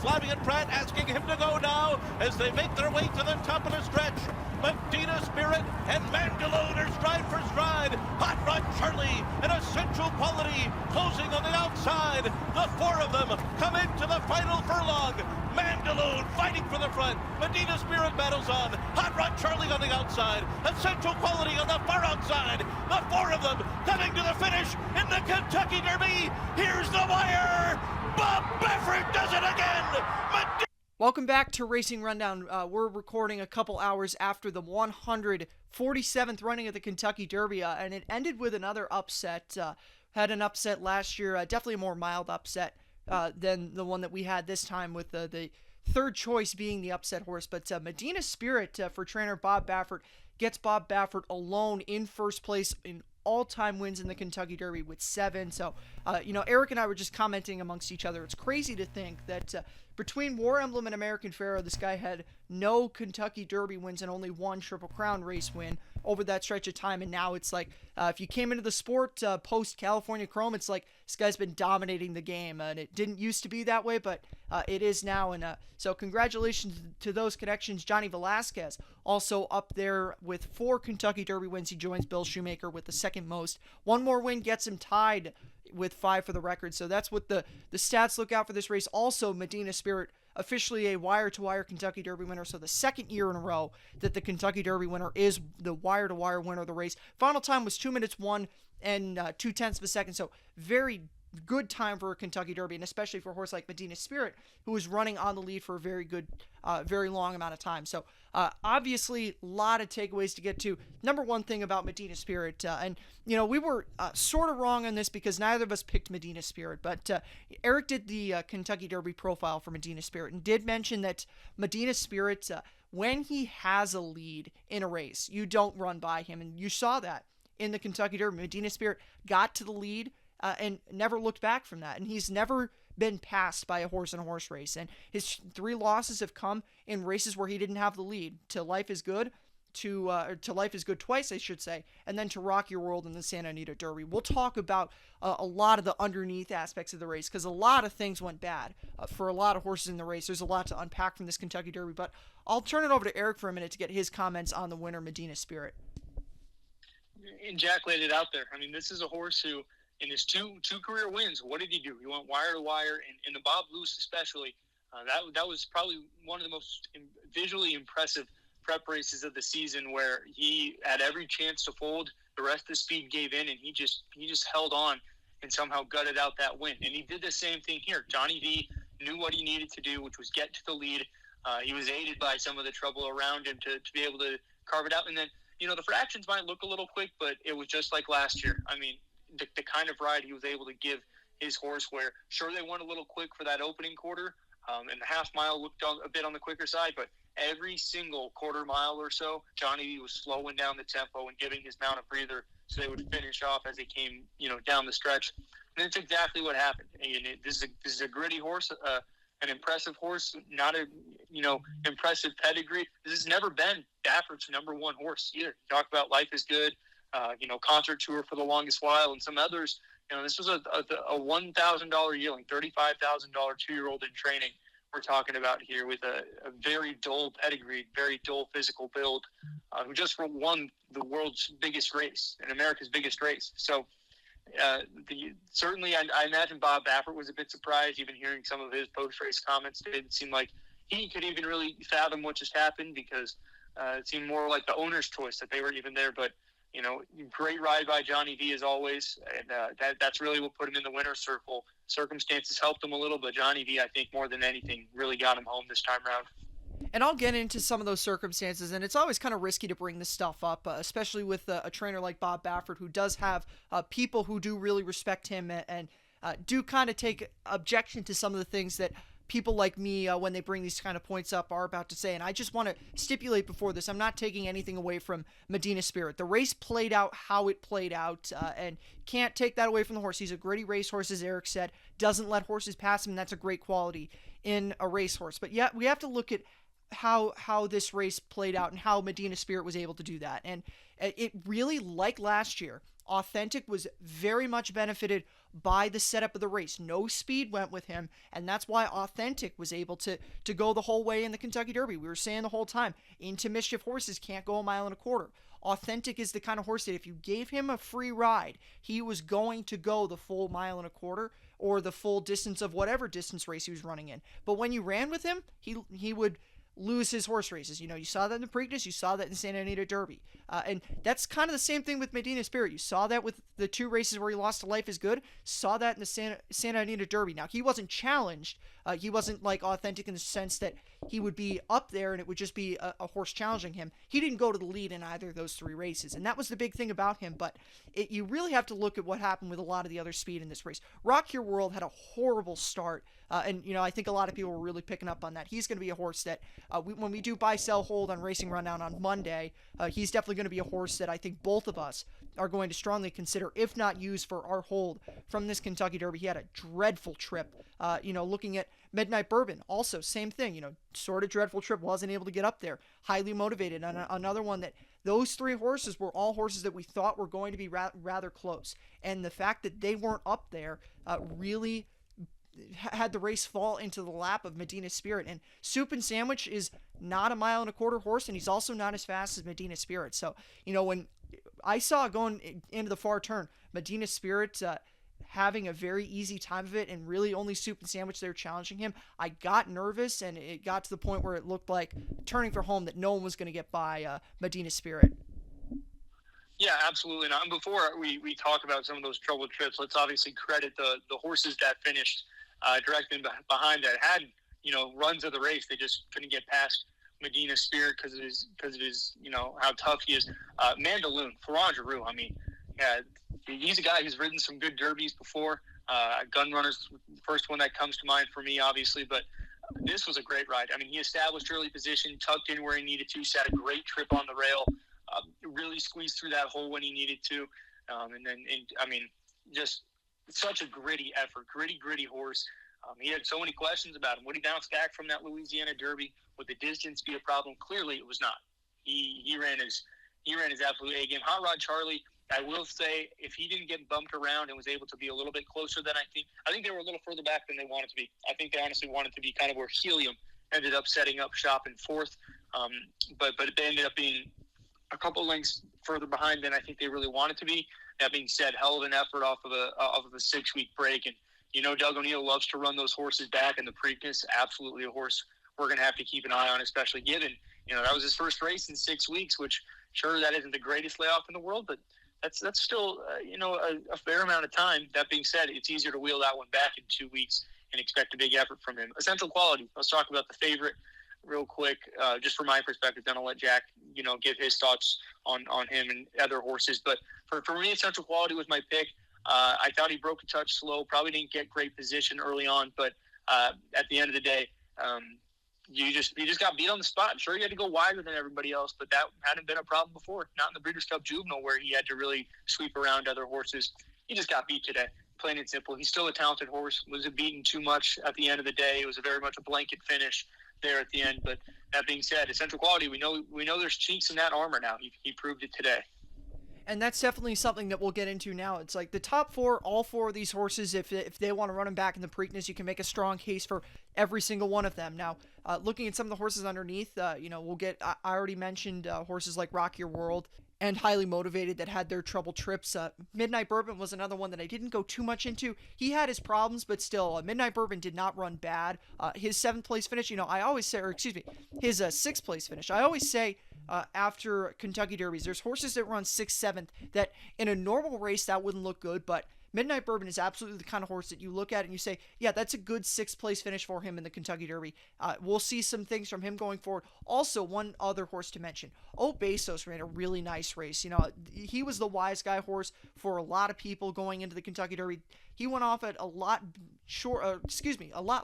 Flavien Prat asking him to go now as they make their way to the top of the stretch. Medina Spirit and Mandaloon are stride for stride. Hot Rod Charlie and Essential Quality closing on the outside. The four of them come into the final furlong. Mandaloon fighting for the front. Medina Spirit battles on. Hot Rod Charlie on the outside. Essential Quality on the far outside. The four of them coming to the finish in the Kentucky Derby. Here's the wire. Bob Baffert does it again. Welcome back to Racing Rundown. We're recording a couple hours after the 147th running of the Kentucky Derby, and it ended with another upset. Had an upset last year, definitely a more mild upset than the one that we had this time, with the third choice being the upset horse. But Medina Spirit for trainer Bob Baffert gets Bob Baffert alone in first place in all-time wins in the Kentucky Derby with 7. So, Eric and I were just commenting amongst each other. It's crazy to think that between War Emblem and American Pharoah, this guy had no Kentucky Derby wins and only one Triple Crown race win over that stretch of time. And now it's like, if you came into the sport post-California Chrome, it's like this guy's been dominating the game. And it didn't used to be that way, but it is now. And so congratulations to those connections. Johnny Velasquez also up there with 4 Kentucky Derby wins. He joins Bill Shoemaker with the second most. One more win gets him tied with 5 for the record. So that's what the stats look out for this race. Also, Medina Spirit officially a wire-to-wire Kentucky Derby winner. So the second year in a row that the Kentucky Derby winner is the wire-to-wire winner of the race. Final time was 2 minutes 1 and 2/10 of a second. So very good time for a Kentucky Derby, and especially for a horse like Medina Spirit, who was running on the lead for a very good, very long amount of time. So obviously, a lot of takeaways to get to. Number one thing about Medina Spirit, and we were sort of wrong on this because neither of us picked Medina Spirit, but Eric did the Kentucky Derby profile for Medina Spirit and did mention that Medina Spirit, when he has a lead in a race, you don't run by him, and you saw that in the Kentucky Derby. Medina Spirit got to the lead and never looked back from that. And he's never been passed by a horse in a horse race. And his 3 losses have come in races where he didn't have the lead. To Life is Good, to Life is Good twice, I should say, and then to Rock Your World in the Santa Anita Derby. We'll talk about a lot of the underneath aspects of the race because a lot of things went bad for a lot of horses in the race. There's a lot to unpack from this Kentucky Derby, but I'll turn it over to Eric for a minute to get his comments on the winner, Medina Spirit. And Jack laid it out there. I mean, this is a horse who, in his two career wins, what did he do? He went wire to wire, and in the Bob Lewis especially, that was probably one of the most visually impressive prep races of the season, where he had every chance to fold. The rest of the speed gave in, and he just held on and somehow gutted out that win. And he did the same thing here. Johnny V knew what he needed to do, which was get to the lead. He was aided by some of the trouble around him to be able to carve it out. And then, the fractions might look a little quick, but it was just like last year. I mean, the kind of ride he was able to give his horse, where sure they went a little quick for that opening quarter, and the half mile looked a bit on the quicker side, but every single quarter mile or so, Johnny was slowing down the tempo and giving his mount a breather so they would finish off as they came, down the stretch. And that's exactly what happened. And this is a gritty horse, an impressive horse, not a impressive pedigree. This has never been Baffert's number one horse either. You talk about Life is Good, Concert Tour for the longest while, and some others. This was a $1,000 yearling, $35,000 2-year-old in training. We're talking about here with a very dull pedigree, very dull physical build, who just won the world's biggest race and America's biggest race. So certainly I imagine Bob Baffert was a bit surprised, even hearing some of his post-race comments. It didn't seem like he could even really fathom what just happened, because it seemed more like the owner's choice that they were even there. But great ride by Johnny V as always, and that's really what put him in the winner's circle. Circumstances helped him a little, but Johnny V, I think more than anything, really got him home this time around. And I'll get into some of those circumstances, and it's always kind of risky to bring this stuff up, especially with a trainer like Bob Baffert, who does have people who do really respect him and do kind of take objection to some of the things that people like me, when they bring these kind of points up, are about to say. And I just want to stipulate before this, I'm not taking anything away from Medina Spirit. The race played out how it played out, and can't take that away from the horse. He's a gritty racehorse, as Eric said, doesn't let horses pass him, and that's a great quality in a racehorse. But yeah, we have to look at how this race played out and how Medina Spirit was able to do that. And it really, like last year, Authentic was very much benefited by the setup of the race. No speed went with him, and that's why Authentic was able to go the whole way in the Kentucky Derby. We were saying the whole time, Into Mischief horses can't go 1.25 miles. Authentic is the kind of horse that if you gave him a free ride, he was going to go the full 1.25 miles or the full distance of whatever distance race he was running in. But when you ran with him, he would lose his horse races. You know, you saw that in the Preakness, you saw that in Santa Anita Derby. And that's kind of the same thing with Medina Spirit. You saw that with the 2 races where he lost to Life is Good. Saw that in the Santa Anita Derby. Now, he wasn't challenged. He wasn't like Authentic in the sense that he would be up there and it would just be a horse challenging him. He didn't go to the lead in either of those 3 races. And that was the big thing about him. But you really have to look at what happened with a lot of the other speed in this race. Rock Your World had a horrible start. And, you know, I think a lot of people were really picking up on that. He's going to be a horse that, when we do buy, sell, hold on Racing Rundown on Monday, he's definitely going to be a horse that I think both of us are going to strongly consider, if not use for our hold from this Kentucky Derby. He had a dreadful trip. Looking at Midnight Bourbon, also same thing, sort of dreadful trip, wasn't able to get up there. Highly Motivated, another one that those 3 horses were all horses that we thought were going to be rather close. And the fact that they weren't up there really had the race fall into the lap of Medina Spirit. And Soup and Sandwich is not a 1.25 mile horse, and he's also not as fast as Medina Spirit. So, when I saw going into the far turn, Medina Spirit having a very easy time of it, and really only Soup and Sandwich there challenging him, I got nervous, and it got to the point where it looked like turning for home that no one was going to get by Medina Spirit. Yeah, absolutely not. And before we talk about some of those troubled trips, let's obviously credit the horses that finished directly behind that had runs of the race. They just couldn't get past Medina Spirit because of his how tough he is. Mandaloon, Ferran Giroux. I mean, yeah, he's a guy who's ridden some good derbies before. Gun Runner's the first one that comes to mind for me, obviously, but this was a great ride. I mean, he established early position, tucked in where he needed to, set a great trip on the rail, really squeezed through that hole when he needed to, just such a gritty effort, gritty horse. He had so many questions about him. Would he bounce back from that Louisiana Derby? Would the distance be a problem? Clearly, it was not. He ran his absolute A game. Hot Rod Charlie, I will say, if he didn't get bumped around and was able to be a little bit closer than I think they were a little further back than they wanted to be. I think they honestly wanted to be kind of where Helium ended up setting up shop in 4th, but they ended up being a couple lengths further behind than I think they really wanted to be. That being said, hell of an effort off of a 6-week break, and Doug O'Neill loves to run those horses back, and the Preakness, absolutely a horse we're going to have to keep an eye on, especially given that was his first race in 6 weeks, which sure that isn't the greatest layoff in the world, but that's still a fair amount of time. That being said, it's easier to wheel that one back in 2 weeks and expect a big effort from him. Essential Quality. Let's talk about the favorite real quick, just from my perspective. Then I'll let Jack give his thoughts on him and other horses. But for me, Essential Quality was my pick. I thought he broke a touch slow. Probably didn't get great position early on, but at the end of the day, you just got beat on the spot. Sure, you had to go wider than everybody else, but that hadn't been a problem before. Not in the Breeders' Cup Juvenile, where he had to really sweep around other horses. He just got beat today, plain and simple. He's still a talented horse. Was it beaten too much at the end of the day? It was very much a blanket finish there at the end. But that being said, Essential Quality, we know there's chinks in that armor now. He proved it today. And that's definitely something that we'll get into now. It's like the top 4, all 4 of these horses, if they want to run them back in the Preakness, you can make a strong case for every single one of them. Now, looking at some of the horses underneath, we'll get, I already mentioned horses like Rock Your World and Highly Motivated that had their trouble trips. Midnight Bourbon was another one that I didn't go too much into. He had his problems, but still, Midnight Bourbon did not run bad. His 7th place finish, I always say, his 6th place finish. I always say, after Kentucky Derbies, there's horses that run 6th, 7th that in a normal race that wouldn't look good, but Midnight Bourbon is absolutely the kind of horse that you look at and you say, yeah, that's a good 6th place finish for him in the Kentucky Derby. We'll see some things from him going forward. Also, one other horse to mention, Bezos ran a really nice race. He was the wise guy horse for a lot of people going into the Kentucky Derby. He went off at a lot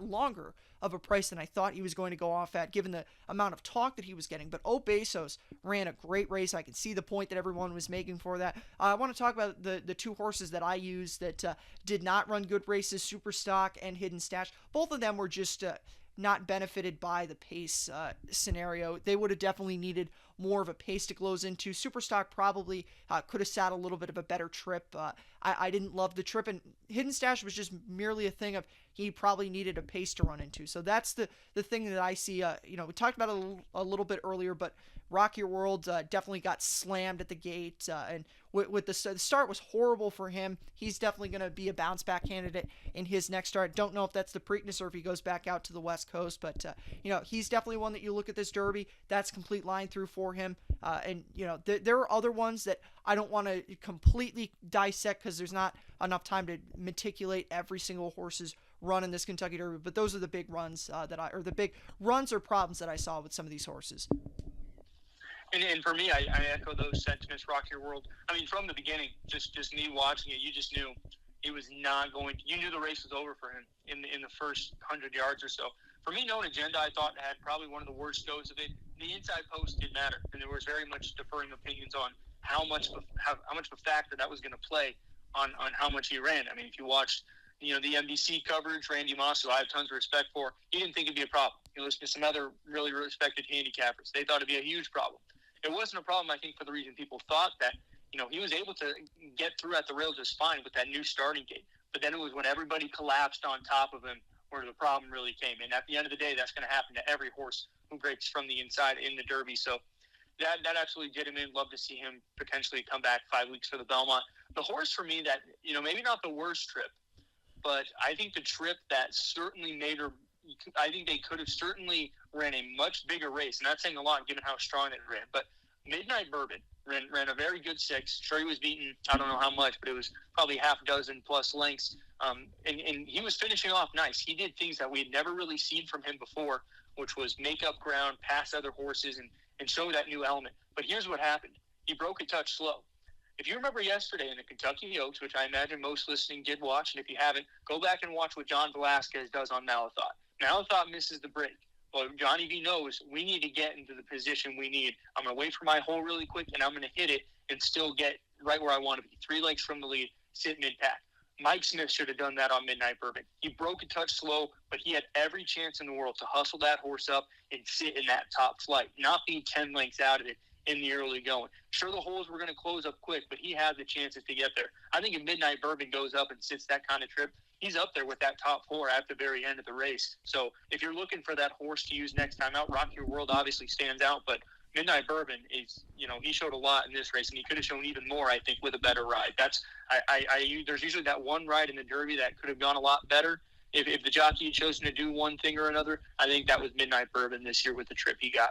longer of a price than I thought he was going to go off at, given the amount of talk that he was getting. But Bezos ran a great race. I can see the point that everyone was making for that. I want to talk about the 2 horses that I used that did not run good races, Superstock and Hidden Stash. Both of them were just not benefited by the pace scenario. They would have definitely needed more of a pace to close into. Superstock probably could have sat a little bit of a better trip. I didn't love the trip, and Hidden Stash was just merely a thing of he probably needed a pace to run into. So that's the thing that I see. We talked about it a little bit earlier, but Rock Your World definitely got slammed at the gate, and with the start was horrible for him. He's definitely going to be a bounce back candidate in his next start. Don't know if that's the Preakness or if he goes back out to the West Coast, but he's definitely one that you look at this Derby. That's complete line through for him, and there are other ones that I don't want to completely dissect because there's not enough time to meticulate every single horse's run in this Kentucky Derby. But those are the big runs the big runs or problems that I saw with some of these horses. And for me, I echo those sentiments. Rock Your World. I mean, from the beginning, just me watching it, you just knew he was not going to. You knew the race was over for him in the first 100 yards or so. For me, Known Agenda, I thought had probably one of the worst goes of it. The inside post did matter, and there was very much differing opinions on how much of a factor that was going to play on how much he ran. I mean, if you watched the NBC coverage, Randy Moss, who I have tons of respect for, he didn't think it'd be a problem. You listened to some other really respected handicappers. They thought it'd be a huge problem. It wasn't a problem, I think, for the reason people thought that, he was able to get through at the rail just fine with that new starting gate. But then it was when everybody collapsed on top of him where the problem really came. And at the end of the day, that's going to happen to every horse who breaks from the inside in the Derby. So that absolutely did him in. Love to see him potentially come back 5 weeks for the Belmont. The horse for me that, maybe not the worst trip, but I think the trip that certainly made her, I think they could have certainly ran a much bigger race. And that's saying a lot given how strong they ran. But Midnight Bourbon ran a very good 6. Sure, he was beaten, I don't know how much, but it was probably half dozen plus lengths. And he was finishing off nice. He did things that we had never really seen from him before, which was make up ground, pass other horses, and show that new element. But here's what happened. He broke a touch slow. If you remember yesterday in the Kentucky Oaks, which I imagine most listening did watch, and if you haven't, go back and watch what John Velasquez does on Malathot. Malathot misses the break. Well, Johnny V knows we need to get into the position we need. I'm going to wait for my hole really quick, and I'm going to hit it and still get right where I want to be. 3 lengths from the lead, sit mid-pack. Mike Smith should have done that on Midnight Bourbon. He broke a touch slow, but he had every chance in the world to hustle that horse up and sit in that top flight, not be 10 lengths out of it in the early going. Sure, the holes were going to close up quick, but he had the chances to get there. I think if Midnight Bourbon goes up and sits that kind of trip, he's up there with that top 4 at the very end of the race. So if you're looking for that horse to use next time out, Rock Your World obviously stands out, but Midnight Bourbon is, he showed a lot in this race, and he could have shown even more, I think, with a better ride. There's usually that one ride in the Derby that could have gone a lot better. If the jockey had chosen to do one thing or another, I think that was Midnight Bourbon this year with the trip he got.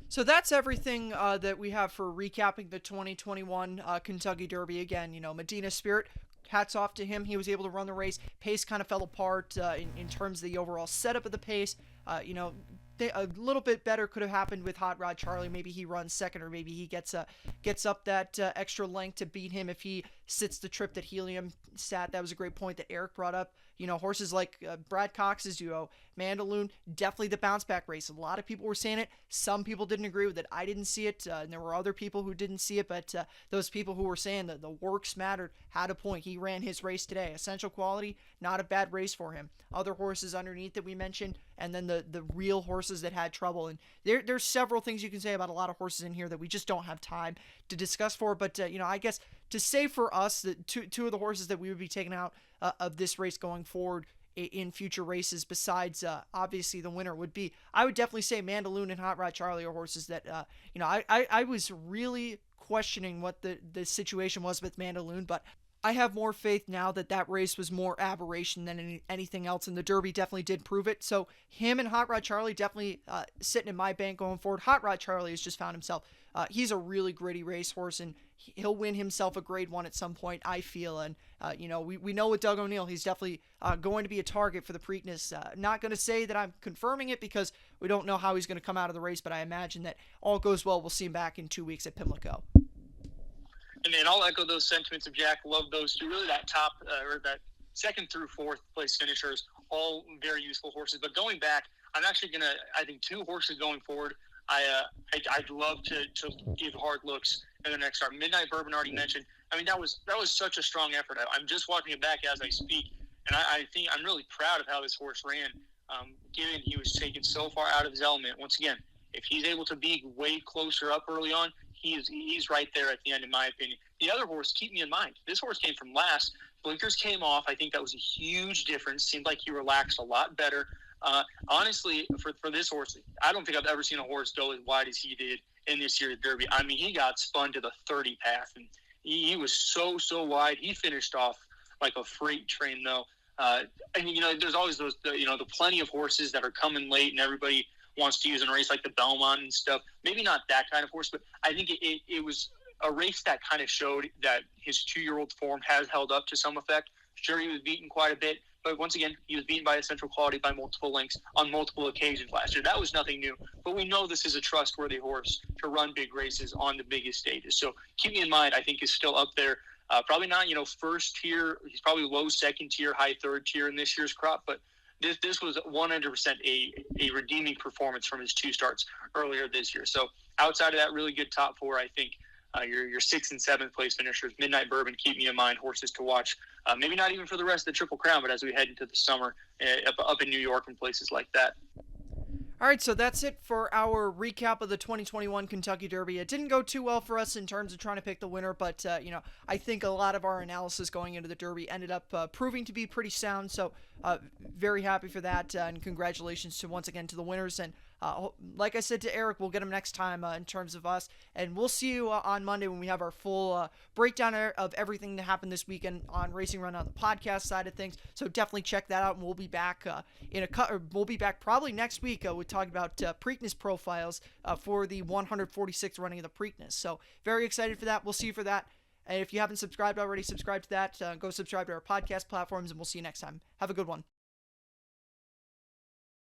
So that's everything that we have for recapping the 2021 Kentucky Derby. Again, Medina Spirit, hats off to him. He was able to run the race. Pace kind of fell apart in terms of the overall setup of the pace. A little bit better could have happened with Hot Rod Charlie. Maybe he runs second, or maybe he gets up that extra length to beat him if he sits the trip that Helium sat. That was a great point that Eric brought up. Horses like Brad Cox's duo, Mandaloon, definitely the bounce back race. A lot of people were saying it. Some people didn't agree with it. I didn't see it, and there were other people who didn't see it, but those people who were saying that the works mattered had a point. He ran his race today. Essential Quality, not a bad race for him. Other horses underneath that we mentioned, and then the real horses that had trouble. And there's several things you can say about a lot of horses in here that we just don't have time to discuss for. But, I guess to say for us that two of the horses that we would be taking out of this race going forward in future races, besides obviously the winner, would be, I would definitely say Mandaloon and Hot Rod Charlie are horses that, I was really questioning what the situation was with Mandaloon, but I have more faith now that race was more aberration than anything else, and the Derby definitely did prove it. So him and Hot Rod Charlie definitely sitting in my bank going forward. Hot Rod Charlie has just found himself. He's a really gritty racehorse, and he'll win himself a Grade 1 at some point, I feel. And, we know with Doug O'Neill, he's definitely going to be a target for the Preakness. Not going to say that I'm confirming it because we don't know how he's going to come out of the race, but I imagine that all goes well. We'll see him back in 2 weeks at Pimlico. And I'll echo those sentiments of Jack. Love those two. Really that top or that second through fourth place finishers, all very useful horses. But going back, I'm actually going to, I think 2 horses going forward, I'd love to give hard looks in the next start. Midnight Bourbon already mentioned. I mean, that was such a strong effort. I'm just watching it back as I speak, and I think I'm really proud of how this horse ran, given he was taken so far out of his element. Once again, if he's able to be way closer up early on, he's right there at the end, in my opinion. The other horse, keep me in mind, this horse came from last. Blinkers came off. I think that was a huge difference. Seemed like he relaxed a lot better. Honestly, for this horse, I don't think I've ever seen a horse go as wide as he did in this year's Derby. I mean, he got spun to the 30 path, and he was so wide. He finished off like a freight train, though. And, there's always the plenty of horses that are coming late and everybody wants to use in a race like the Belmont and stuff. Maybe not that kind of horse, but I think it was a race that kind of showed that his 2-year-old form has held up to some effect. Sure, he was beaten quite a bit, but once again, he was beaten by a Central Quality by multiple lengths on multiple occasions last year. That was nothing new, but we know this is a trustworthy horse to run big races on the biggest stages. So keep me in mind, I think is still up there. Probably not, first tier. He's probably low second tier, high third tier in this year's crop, but this was 100% a redeeming performance from his 2 starts earlier this year. So outside of that really good top 4, I think your 6th and 7th place finishers, Midnight Bourbon, keep me in mind, horses to watch. Maybe not even for the rest of the Triple Crown, but as we head into the summer up in New York and places like that. All right, so that's it for our recap of the 2021 Kentucky Derby. It didn't go too well for us in terms of trying to pick the winner, but, I think a lot of our analysis going into the Derby ended up proving to be pretty sound, so very happy for that, and congratulations once again to the winners. And like I said to Eric, we'll get him next time in terms of us, and we'll see you on Monday when we have our full breakdown of everything that happened this weekend on Racing Run on the podcast side of things. So definitely check that out, and we'll be back we'll be back probably next week with talking about Preakness profiles for the 146th running of the Preakness. So very excited for that. We'll see you for that. And if you haven't subscribed already, subscribe to that. Go subscribe to our podcast platforms, and we'll see you next time. Have a good one.